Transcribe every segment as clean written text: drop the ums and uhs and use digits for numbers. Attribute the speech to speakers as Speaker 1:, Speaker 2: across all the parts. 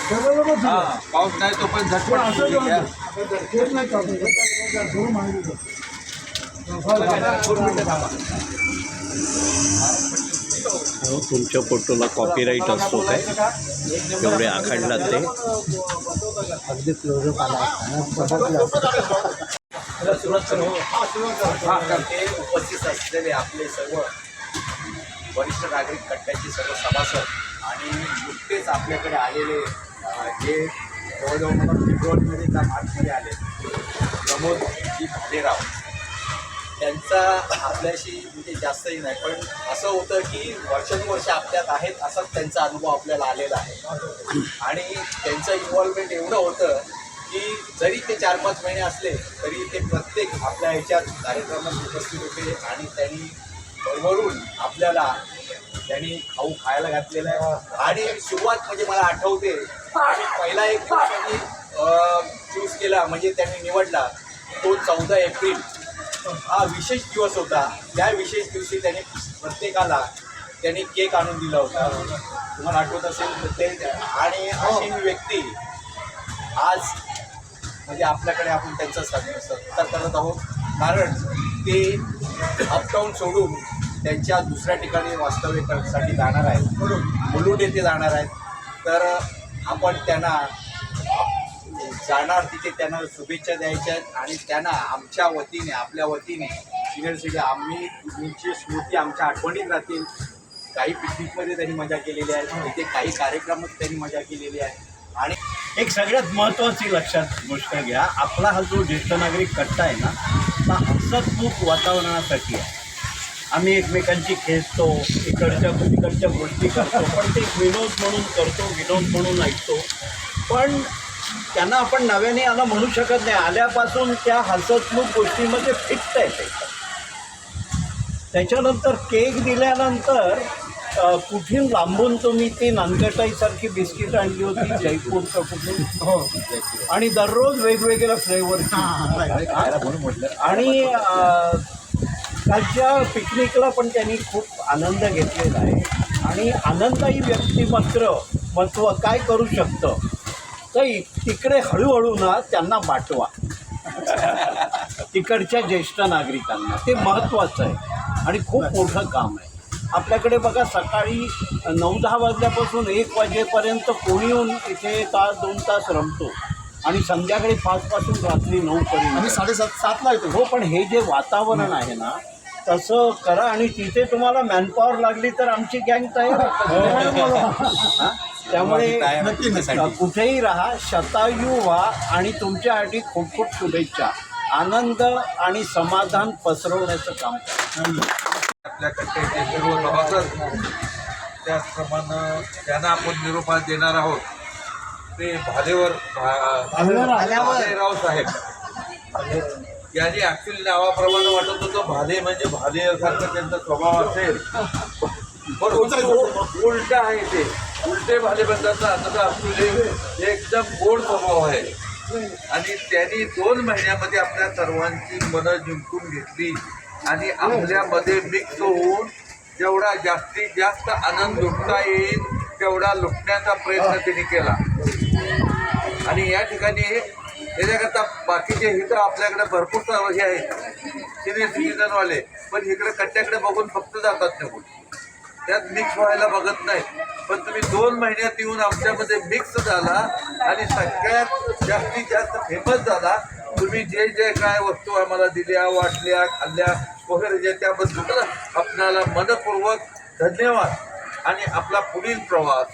Speaker 1: पाऊस नाही तो पण झटपट
Speaker 2: तुमच्या फोटोला कॉपीराईट असतो काय एवढे आखडलात ते
Speaker 3: अगदी क्लोजअप आला
Speaker 1: उपस्थित असलेले आपले सर्व वरिष्ठ नागरिक कट्ट्याचे सर्व सभासद आणि नुकतेच आपल्याकडे आलेले जे जवळजवळ मला फेब्रुवारीमध्ये त्या मार्चमध्ये आले प्रमोदजी भालेराव त्यांचा आपल्याशी म्हणजे जास्तही नाही पण असं होतं की वर्षानुवर्ष आपल्यात आहेत असाच त्यांचा अनुभव आपल्याला आलेला आहे आणि त्यांचं इन्व्हॉल्वमेंट एवढं होतं की जरी ते 4-5 महिने असले तरी ते प्रत्येक आपल्या ह्याच्यात कार्यक्रमात उपस्थित होते आणि त्यांनी भरभरून आपल्याला त्यांनी खाऊ खायला घातलेला आहे आणि सुरुवात म्हणजे मला आठवते आणि पहिला एक दिवस त्यांनी चूज केला म्हणजे त्यांनी निवडला तो 14 एप्रिल हा विशेष दिवस होता. त्या विशेष दिवशी त्यांनी प्रत्येकाला त्यांनी केक आणून दिला होता तुम्हाला आठवत असेल तर ते आणि अशी व्यक्ती आज म्हणजे आपल्याकडे आपण त्यांचा सत्कार करत आहोत कारण ते अपटाऊन सोडून त्यांच्या दुसऱ्या ठिकाणी वास्तव्य करण्यासाठी जाणार आहेत मुलुंड येथे जाणार आहेत तर आपण त्यांना जाणार तिथे त्यांना शुभेच्छा द्यायच्या आहेत आणि त्यांना आमच्या वतीने आपल्या वतीने सिनियर सिटी आम्ही तुमची स्मृती आमच्या आठवणीत राहतील. काही पिकनिकमध्ये त्यांनी मजा केलेली आहे तिथे काही कार्यक्रमात त्यांनी मजा केलेली आहे आणि
Speaker 2: एक सगळ्यात महत्त्वाची लक्षात गोष्ट घ्या आपला हा जो ज्येष्ठ नागरिक कट्टा आहे ना हा हसतमुख वातावरणासाठी आहे. आम्ही एकमेकांची खेचतो तिकडच्या गोष्टी करतो पण ते विनोद म्हणून करतो विनोद म्हणून ऐकतो पण त्यांना आपण नव्याने आला म्हणू शकत नाही. आल्यापासून त्या हसतमुख गोष्टीमध्ये फिट आहे. त्याच्यानंतर केक दिल्यानंतर कुठून लांबून तुम्ही ती नानकटाईसारखी बिस्किट आणली होती जयपूरचं कुठून आणि दररोज वेगवेगळ्या फ्लेवर आणि कालच्या पिकनिकला पण त्यांनी खूप आनंद घेतलेला आहे आणि आनंदायी व्यक्तिमत्व काय करू शकतं तर तिकडे हळूहळू ना त्यांना पाठवा तिकडच्या ज्येष्ठ नागरिकांना ते महत्त्वाचं आहे आणि खूप मोठं काम आहे. आपल्याकडे बघा सकाळी 9-10 वाजल्यापासून 1 वाजेपर्यंत कोणी येऊन इथे 1-2 तास रमतो आणि संध्याकाळी 5 पासून रात्री 9 पर्यंत
Speaker 3: आम्ही 7:30ला येतो.
Speaker 2: हो पण हे जे वातावरण आहे ना तसं करा आणि तिथे तुम्हाला मॅनपॉवर लागली तर आमची गँग तयार आहे. त्यामुळे कुठेही राहा शतायू व्हा आणि तुमच्यासाठी खूप खूप शुभेच्छा. आनंद आणि समाधान पसरवण्याचं काम करा.
Speaker 1: आपल्या कट्ट्याचे सर्व सभासद त्याचप्रमाणे त्यांना आपण निरोप देणार आहोत ते भालेराव साहेब यांनी ॲक्च्युली नावाप्रमाणे वाटत होतं भाले म्हणजे भालेसारखं त्यांचा स्वभाव असेल पण उलटा आहे ते उलटे भाले बनतात तसं ॲक्च्युली एकदम गोड स्वभाव आहे आणि त्यांनी 2 महिन्यामध्ये आपल्या सर्वांची मनं जिंकून घेतली आणि आपल्यामध्ये मिक्स होऊन जेवढा जास्तीत जास्त आनंद लुटता येईल तेवढा लुटण्याचा प्रयत्न त्यांनी केला आणि या ठिकाणी त्याच्याकरता बाकीचे इथं आपल्याकडे भरपूर हे आहेत सिनियर सिटीजनवाले पण इकडे कट्ट्याकडे बघून फक्त जातात निघून त्यात मिक्स व्हायला बघत नाहीत पण तुम्ही 2 महिन्यात येऊन आमच्यामध्ये मिक्स झाला आणि सगळ्यात जास्तीत जास्त फेमस झाला. तुम्ही जे जे काय वस्तू आम्हाला दिल्या वाटल्या खाल्ल्या वगैरे जे त्याबद्दल आपणाला मनपूर्वक धन्यवाद आणि आपला पुढील प्रवास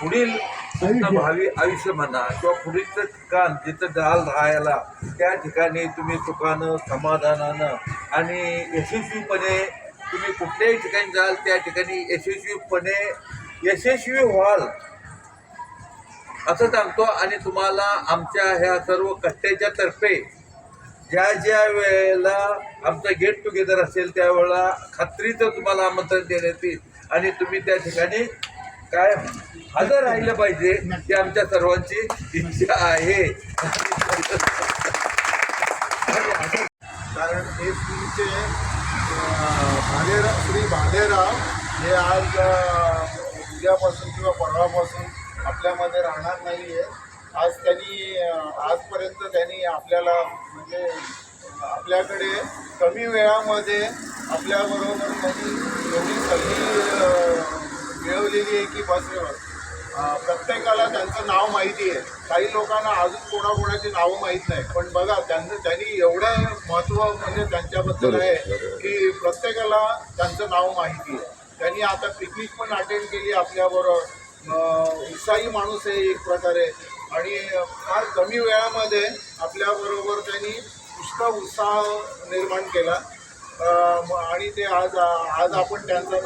Speaker 1: पुढील भावी आयुष्य म्हणा किंवा पुढीलचं ठिकाण जिथं जाल राहायला त्या ठिकाणी तुम्ही सुखानं समाधानानं आणि यशस्वीपणे तुम्ही कुठल्याही ठिकाणी जाल त्या ठिकाणी यशस्वी व्हाल असं सांगतो आणि तुम्हाला आमच्या ह्या सर्व कट्ट्याच्या तर्फे ज्या वेळेला आमचं गेट टुगेदर असेल त्यावेळेला खात्रीचं तुम्हाला आमंत्रण देण्यात येईल आणि तुम्ही त्या ठिकाणी काय हजर राहिलं पाहिजे ही आमच्या सर्वांची इच्छा आहे.
Speaker 3: कारण हे तुमचे श्री भालेराव हे आज उद्यापासून किंवा परवापासून
Speaker 4: आपल्यामध्ये राहणार नाही आहे. आज त्यांनी आजपर्यंत त्यांनी आपल्याला म्हणजे आपल्याकडे कमी वेळामध्ये आपल्याबरोबर त्यांनी एवढी संधी मिळवलेली आहे की बस प्रत्येकाला त्यांचं नाव माहिती आहे. काही लोकांना अजून कोणाकोणाची नावं माहीत नाही, पण बघा त्यांनी एवढं महत्त्व म्हणजे त्यांच्याबद्दल आहे की प्रत्येकाला त्यांचं नाव माहिती आहे. त्यांनी आता पिकनिक पण अटेंड केली आपल्याबरोबर. उत्साही माणूस आहे एक प्रकारे, आणि फार कमी वेळामध्ये आपल्याबरोबर त्यांनी पुष्कळ उत्साह निर्माण केला. आणि ते आज आपण त्यांचा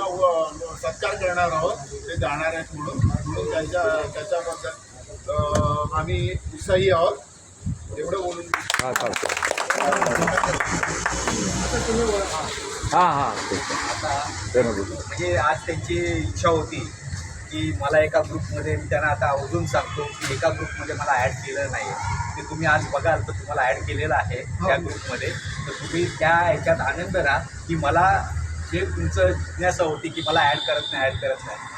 Speaker 4: सत्कार करणार आहोत. ते जाणार आहेत म्हणून त्याच्याबद्दल आम्ही उत्साही आहोत. एवढं बोलून
Speaker 1: म्हणजे आज त्यांची इच्छा होती की मला एका ग्रुपमध्ये, मी त्यांना आता अजून सांगतो की एका ग्रुपमध्ये मला ॲड केलं नाही. ते तुम्ही आज बघाल तर तुम्हाला ॲड केलेलं आहे त्या ग्रुपमध्ये. तर तुम्ही त्या ह्याच्यात आनंद राहा की मला जे तुमचं जिज्ञासा होती की मला ॲड करत नाही.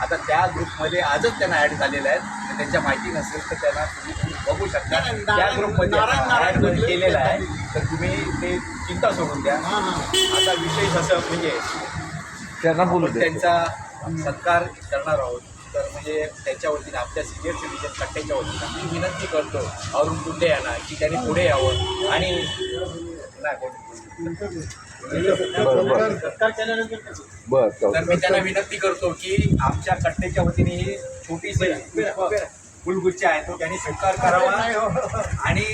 Speaker 1: आता त्या ग्रुपमध्ये आजच त्यांना ॲड झालेलं आहे. तर त्यांच्या माहिती नसेल तर त्यांना तुम्ही बघू शकता. त्या ग्रुपमध्ये ॲड केलेलं आहे. तर तुम्ही ते चिंता सोडून द्या. आता विशेष असं म्हणजे
Speaker 5: त्यांना बोलू
Speaker 1: त्यांचा सत्कार करणार आहोत. तर म्हणजे त्यांच्या वतीने आपल्या सिनियर सिटीजन कट्ट्याच्या वतीनं मी विनंती करतो अरुण गुंडे यांना की त्यांनी पुढे यावं. आणि तर मी त्यांना विनंती करतो की आमच्या कट्ट्याच्या वतीने ही छोटीशी फुलगुच्छ आहे तो त्यांनी स्वीकार करावा. आणि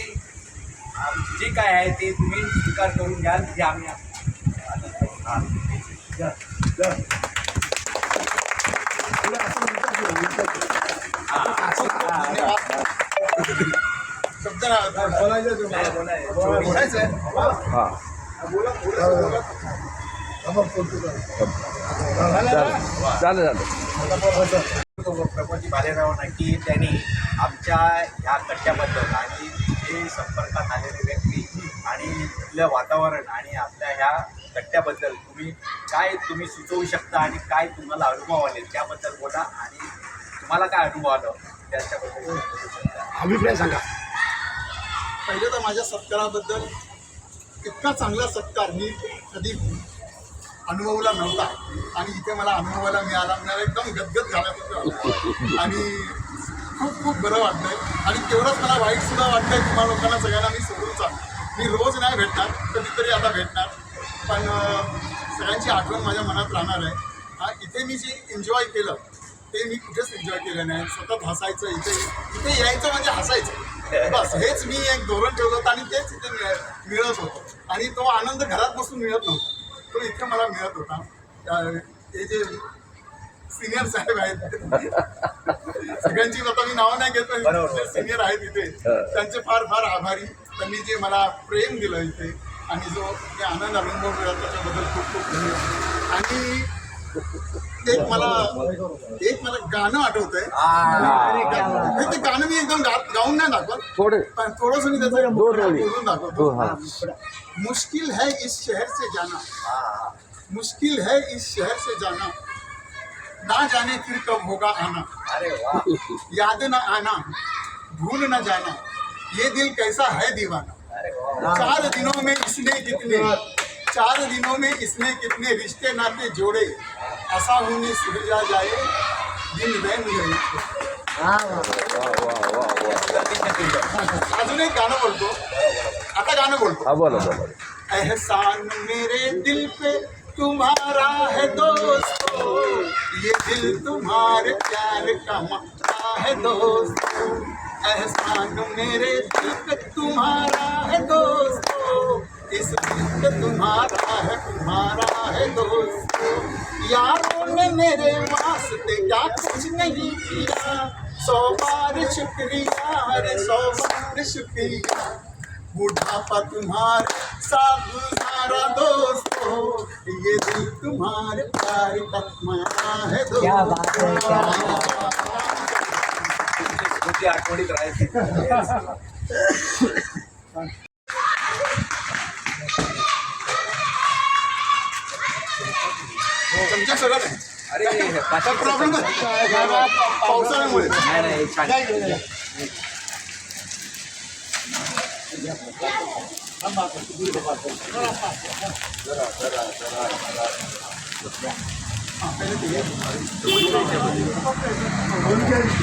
Speaker 1: जे काय आहे ते तुम्ही स्वीकार करून घ्याल जे आम्ही
Speaker 5: चालेल.
Speaker 1: प्रमोदजी भालेरावांना की त्यांनी आमच्या ह्या कट्ट्याबद्दल आणि जे संपर्कात आलेले व्यक्ती आणि इथलं वातावरण आणि आपल्या ह्या कट्ट्याबद्दल तुम्ही सुचवू शकता आणि काय तुम्हाला अनुभव आले त्याबद्दल बोला. आणि तुम्हाला काय अनुभव आलं त्याच्याबद्दल
Speaker 3: अभिप्राय सांगा.
Speaker 4: पहिलं तर माझ्या सत्काराबद्दल इतका चांगला सत्कार मी कधी अनुभवला नव्हता, आणि इथे मला अनुभवायला मिळाला. एकदम गदगद झाल्याबद्दल आणि खूप बरं वाटतंय. आणि तेवढंच मला वाईटसुद्धा वाटतंय तुम्हाला लोकांना सगळ्यांना मी सोडून चालतो. मी रोज नाही भेटणार, कधीतरी आता भेटणार, पण सगळ्यांची आठवण माझ्या मनात राहणार आहे. इथे मी जे एन्जॉय केलं ते मी कुठेच एन्जॉय केलं नाही. सतत हसायचं, इथे यायचं म्हणजे हसायचं, बस हेच मी एक धोरण ठेवलं होतं आणि तेच इथे मिळत होतं. आणि तो आनंद घरात बसून मिळत नव्हता, तो इथे मला मिळत होता. ते जे सिनियर साहेब आहेत सगळ्यांची आता मी नावं नाही घेत, पण सिनियर आहेत इथे, त्यांचे फार फार आभारी. त्यांनी जे मला प्रेम दिलं इथे आणि जो ते आनंद अनुभव मिळाला त्याच्याबद्दल खूप धन्यवाद. आणि एक मला गाणं आठवतंय. ते गाणं मी एकदम गाऊन नाही दाखवत, पण थोडंसं मी त्याचं बोलून दाखवतो. मुश्किल है इस शहर से जाना, मुश्किल है इस शहर से जाना, ना जाने फिर कब होगा आना, याद ना आना, भूल ना जाना, ये दिल कैसा है दीवाना. 4 दिनों में इसने कितने रिश्ते नाते जोड़े, ऐसा होने सुलझा जाए दिन रैन गए. अजून एक गाणं बोलतो, आता गाणं बोलतो. एहसान मेरे दिल पे तुम्हारा है दोस्तों, ये दिल तुम्हारे प्यार का मांगता है दोस्तों. एहसान मेरे दिल पे तुम्हारा है दोस्तों, इस दिल पे तुम्हारा है दोस्तों. यारों ने मेरे वास्ते क्या कुछ नहीं किया, 100 बार शुक्रिया, अरे 100 बार शुक्रिया. बुढ़ापा तुम्हारे साथ गुजारा दोस्तों, ये दिल तुम्हारे प्यार का मांगता है दोस्तों. क्या बात है,
Speaker 1: आठवणीत राहायची.
Speaker 4: तुमच्या सगळं
Speaker 1: अरे
Speaker 4: प्रॉब्लेम पावसाळ्यामुळे
Speaker 1: नाही नाही छान